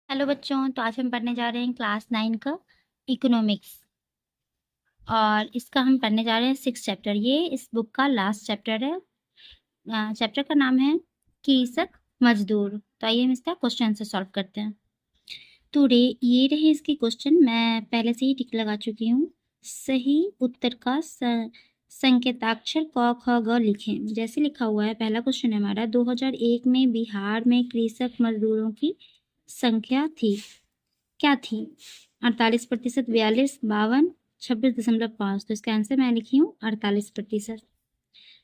Hello बच्चों, तो आज हम पढ़ने जा रहे हैं क्लास 9 का इकोनॉमिक्स और इसका हम पढ़ने जा रहे हैं 6 चैप्टर। ये इस बुक का लास्ट चैप्टर है। चैप्टर का नाम है कृषक मजदूर। तो आइए हम इसका क्वेश्चन आंसर सॉल्व करते हैं। तो ये रहे इसके क्वेश्चन। मैं पहले से ही टिक लगा चुकी हूँ। सही उत्तर का संकेताक्षर क ख ग लिखें। जैसे लिखा हुआ है, पहला क्वेश्चन है हमारा 2001 में बिहार में कृषक मजदूरों की संख्या थी, क्या थी? 48%, 42, 52, 26.5। तो इसका आंसर मैं लिखी हूँ 48%।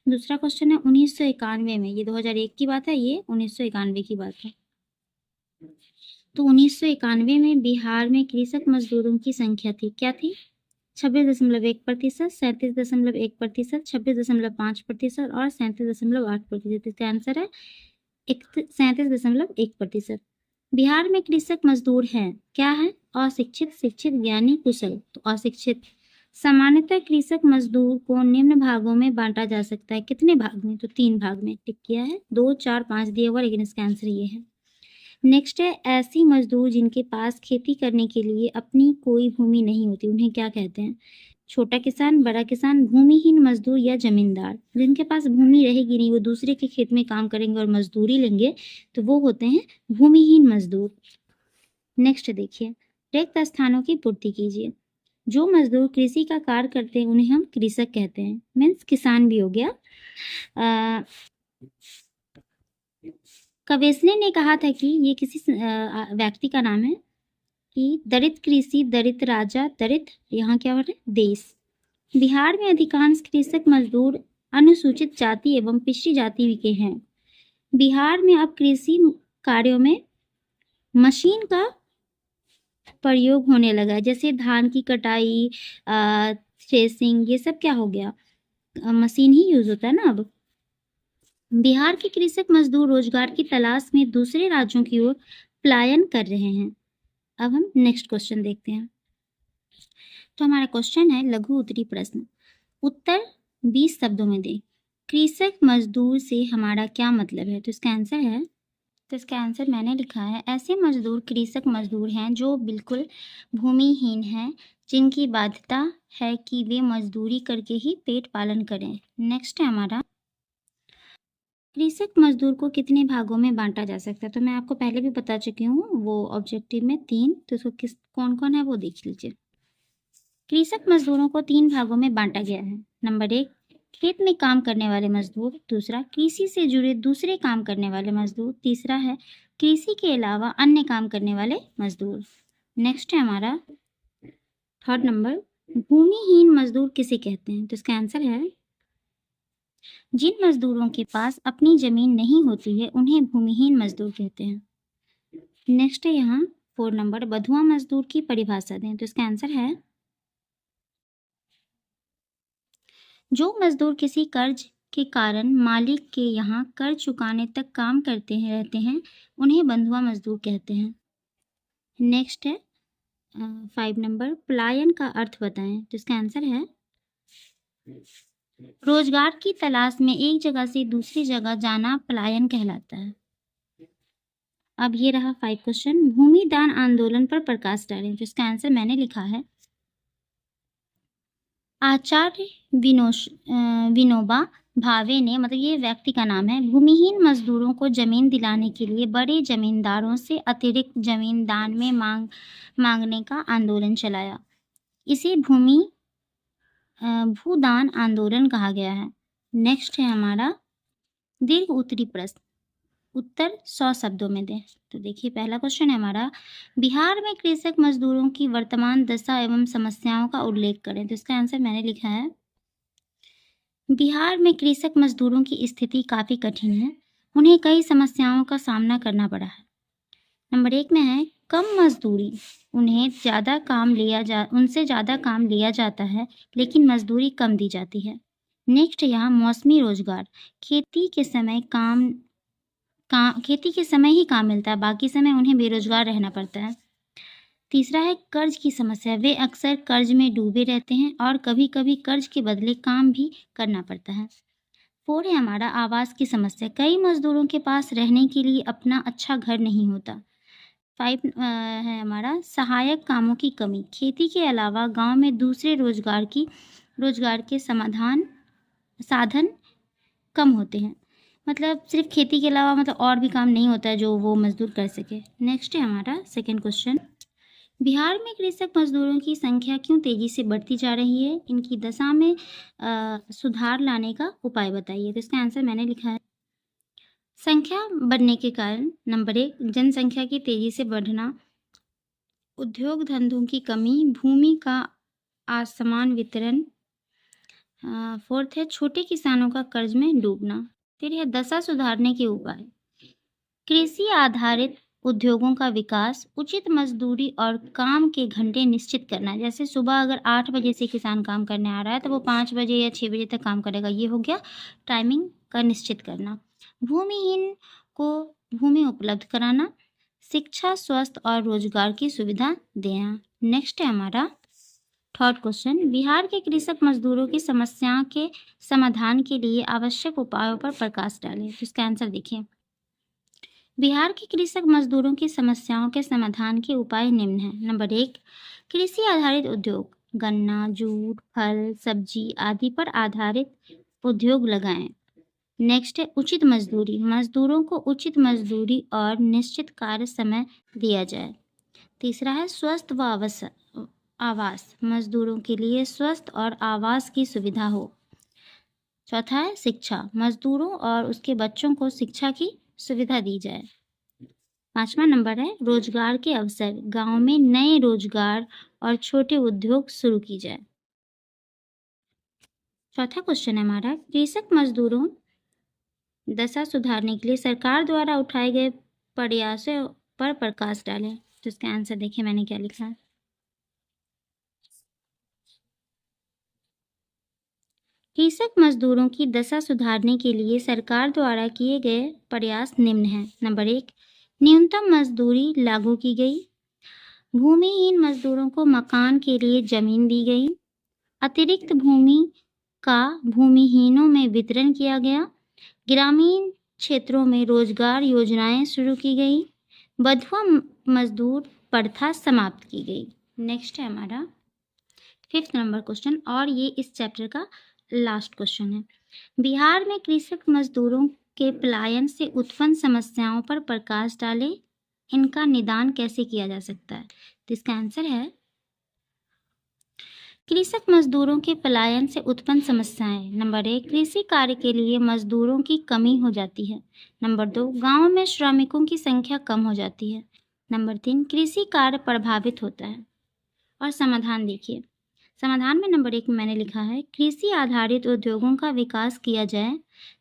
दूसरा क्वेश्चन है 1991 में, ये 2001 की बात है, ये 1991 की बात है। तो 1991 में बिहार में कृषक मजदूरों की संख्या थी, क्या थी? 26.1%, 37.1%, 26.5% और 37.8%। इसका आंसर है 37.1%। बिहार में कृषक मजदूर हैं, क्या है? अशिक्षित, शिक्षित, ज्ञानी, कुशल। तो अशिक्षित। सामान्यतः कृषक मजदूर को निम्न भागों में बांटा जा सकता है, कितने भाग में? तो 3 भाग में टिक किया है, 2, 4, 5 दिया हुआ, लेकिन इसका आंसर ये है। नेक्स्ट है ऐसी मजदूर जिनके पास खेती करने के लिए अपनी कोई भूमि नहीं होती, उन्हें क्या कहते हैं? छोटा किसान, बड़ा किसान, भूमिहीन मजदूर या जमींदार। जिनके पास भूमि रहेगी नहीं, वो दूसरे के खेत में काम करेंगे और मजदूरी लेंगे, तो वो होते हैं भूमिहीन मजदूर। नेक्स्ट देखिए, रिक्त स्थानों की पूर्ति कीजिए। जो मजदूर कृषि का कार्य करते हैं उन्हें हम कृषक कहते हैं, मीन्स किसान भी हो गया। कवेसने ने कहा था कि ये किसी व्यक्ति का नाम है कि दलित कृषि, दलित राजा, दलित यहाँ क्या हो रहा है? देश। बिहार में अधिकांश कृषक मजदूर अनुसूचित जाति एवं पिछड़ी जाति के हैं। बिहार में अब कृषि कार्यों में मशीन का प्रयोग होने लगा है, जैसे धान की कटाई, थ्रेसिंग, ये सब क्या हो गया? मशीन ही यूज होता है ना अब। बिहार के कृषक मजदूर रोजगार की तलाश में दूसरे राज्यों की ओर पलायन कर रहे हैं। अब हम नेक्स्ट क्वेश्चन देखते हैं। तो हमारा क्वेश्चन है लघु उत्तरी प्रश्न। उत्तर 20 शब्दों में दें। कृषक मजदूर से हमारा क्या मतलब है? तो इसका आंसर है, तो इसका आंसर मैंने लिखा है, ऐसे मजदूर कृषक मजदूर हैं जो बिल्कुल भूमिहीन हैं, जिनकी बाध्यता है कि वे मजदूरी करके ही पेट पालन करें। नेक्स्ट है हमारा, कृषक मजदूर को कितने भागों में बांटा जा सकता है? तो मैं आपको पहले भी बता चुकी हूँ, वो ऑब्जेक्टिव में 3। तो इसको कौन कौन है वो देख लीजिए। कृषक मजदूरों को 3 भागों में बांटा गया है। नंबर 1, खेत में काम करने वाले मजदूर। दूसरा, कृषि से जुड़े दूसरे काम करने वाले मजदूर। तीसरा है कृषि के अलावा अन्य काम करने वाले मजदूर। नेक्स्ट है हमारा थर्ड नंबर, भूमिहीन मजदूर किसे कहते हैं? तो इसका आंसर है, जिन मजदूरों के पास अपनी जमीन नहीं होती है उन्हें भूमिहीन मजदूर कहते हैं। नेक्स्ट है यहाँ 4 नंबर, बंधुआ मजदूर की परिभाषा दें। तो इसका आंसर है, जो मजदूर किसी कर्ज के कारण मालिक के यहाँ कर्ज चुकाने तक काम करते हैं रहते हैं, उन्हें बंधुआ मजदूर कहते हैं। नेक्स्ट है 5 नंबर, पलायन का अर्थ बताएं। तो इसका आंसर है, रोजगार की तलाश में एक जगह से दूसरी जगह जाना पलायन कहलाता है। अब ये रहा 5 क्वेश्चन, भूमि दान आंदोलन पर प्रकाश डालें। तो इसका आंसर मैंने लिखा है, आचार्य विनोबा भावे ने, मतलब ये व्यक्ति का नाम है, भूमिहीन मजदूरों को जमीन दिलाने के लिए बड़े जमींदारों से अतिरिक्त जमीन दान में मांगने का आंदोलन चलाया। इसे भूदान आंदोलन कहा गया है। नेक्स्ट है हमारा दीर्घ उत्तरी प्रश्न। उत्तर 100 शब्दों में दें। तो देखिए पहला क्वेश्चन है हमारा, बिहार में कृषक मजदूरों की वर्तमान दशा एवं समस्याओं का उल्लेख करें। तो इसका आंसर मैंने लिखा है, बिहार में कृषक मजदूरों की स्थिति काफी कठिन है, उन्हें कई समस्याओं का सामना करना पड़ा है। नंबर 1 में है कम मजदूरी, उनसे ज़्यादा काम लिया जाता है लेकिन मजदूरी कम दी जाती है। नेक्स्ट यहाँ मौसमी रोजगार, खेती के समय ही काम मिलता है, बाकी समय उन्हें बेरोजगार रहना पड़ता है। तीसरा है कर्ज की समस्या, वे अक्सर कर्ज में डूबे रहते हैं और कभी कभी कर्ज के बदले काम भी करना पड़ता है। 4 है हमारा आवास की समस्या, कई मजदूरों के पास रहने के लिए अपना अच्छा घर नहीं होता। 5 है हमारा सहायक कामों की कमी। खेती के अलावा गांव में दूसरे रोजगार के साधन कम होते हैं। मतलब सिर्फ खेती के अलावा मतलब और भी काम नहीं होता है जो वो मजदूर कर सके। नेक्स्ट है हमारा सेकंड क्वेश्चन, बिहार में कृषक मजदूरों की संख्या क्यों तेजी से बढ़ती जा रही है? इनकी दशा में सुधार लाने का उपाय बताइए। तो इसका आंसर मैंने लिखा है। संख्या बढ़ने के कारण नंबर 1 जनसंख्या की तेजी से बढ़ना, उद्योग धंधों की कमी, भूमि का असमान वितरण, फोर्थ है छोटे किसानों का कर्ज में डूबना। फिर है दशा सुधारने के उपाय, कृषि आधारित उद्योगों का विकास, उचित मजदूरी और काम के घंटे निश्चित करना। जैसे सुबह अगर 8 बजे से किसान काम करने आ रहा है तो वो 5 बजे या 6 बजे तक काम करेगा, ये हो गया टाइमिंग का निश्चित करना। भूमिहीन को भूमि उपलब्ध कराना, शिक्षा, स्वास्थ्य और रोजगार की सुविधा देना। नेक्स्ट है हमारा थर्ड क्वेश्चन, बिहार के कृषक मजदूरों की समस्या के समाधान के लिए आवश्यक उपायों पर प्रकाश डालें। तो इसका आंसर देखिए, बिहार के कृषक मजदूरों की समस्याओं के समाधान के उपाय निम्न हैं। नंबर 1 कृषि आधारित उद्योग, गन्ना, जूट, फल, सब्जी आदि पर आधारित उद्योग लगाएं। नेक्स्ट है उचित मजदूरी, मजदूरों को उचित मजदूरी और निश्चित कार्य समय दिया जाए। तीसरा है स्वस्थ व आवास, मजदूरों के लिए स्वस्थ और आवास की सुविधा हो। चौथा है शिक्षा, मजदूरों और उसके बच्चों को शिक्षा की सुविधा दी जाए। 5वां नंबर है रोजगार के अवसर, गांव में नए रोजगार और छोटे उद्योग शुरू की जाए। चौथा क्वेश्चन है हमारा, कृषक मजदूरों दशा सुधारने के लिए सरकार द्वारा उठाए गए प्रयासों पर प्रकाश डालें। तो इसका आंसर देखिए मैंने क्या लिखा है, कृषक मजदूरों की दशा सुधारने के लिए सरकार द्वारा किए गए प्रयास निम्न हैं। नंबर 1 न्यूनतम मजदूरी लागू की गई, भूमिहीन मजदूरों को मकान के लिए जमीन दी गई, अतिरिक्त भूमि का भूमिहीनों में वितरण किया गया, ग्रामीण क्षेत्रों में रोजगार योजनाएं शुरू की गई, बंधुआ मजदूर प्रथा समाप्त की गई। नेक्स्ट है हमारा 5th नंबर क्वेश्चन और ये इस चैप्टर का लास्ट क्वेश्चन है, बिहार में कृषक मजदूरों के पलायन से उत्पन्न समस्याओं पर प्रकाश डालें, इनका निदान कैसे किया जा सकता है। तो इसका आंसर है कृषक मजदूरों के पलायन से उत्पन्न समस्याएं। नंबर 1 कृषि कार्य के लिए मजदूरों की कमी हो जाती है। नंबर 2 गांव में श्रमिकों की संख्या कम हो जाती है। नंबर 3 कृषि कार्य प्रभावित होता है। और समाधान देखिए, समाधान में नंबर 1 में मैंने लिखा है कृषि आधारित उद्योगों का विकास किया जाए।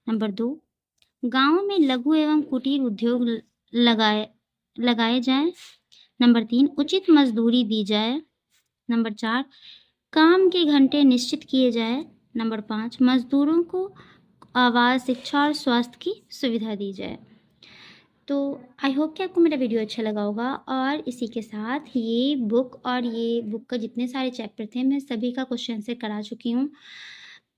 नंबर 2 गांव में लघु एवं कुटीर उद्योग लगाए जाएं। नंबर 3 उचित मजदूरी दी जाए। नंबर 4 काम के घंटे निश्चित किए जाए। नंबर 5 मजदूरों को आवास, शिक्षा और स्वास्थ्य की सुविधा दी जाए। तो आई होप कि आपको मेरा वीडियो अच्छा लगा होगा और इसी के साथ ये बुक का जितने सारे चैप्टर थे मैं सभी का क्वेश्चन आंसर करा चुकी हूँ।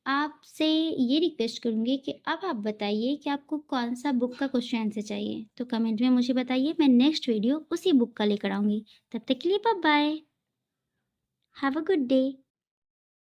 आपसे ये रिक्वेस्ट करूँगी कि अब आप बताइए कि आपको कौन सा बुक का क्वेश्चन आंसर चाहिए, तो कमेंट में मुझे बताइए, मैं नेक्स्ट वीडियो उसी बुक का लेकर आऊँगी। तब तक के लिए bye bye, have a good day.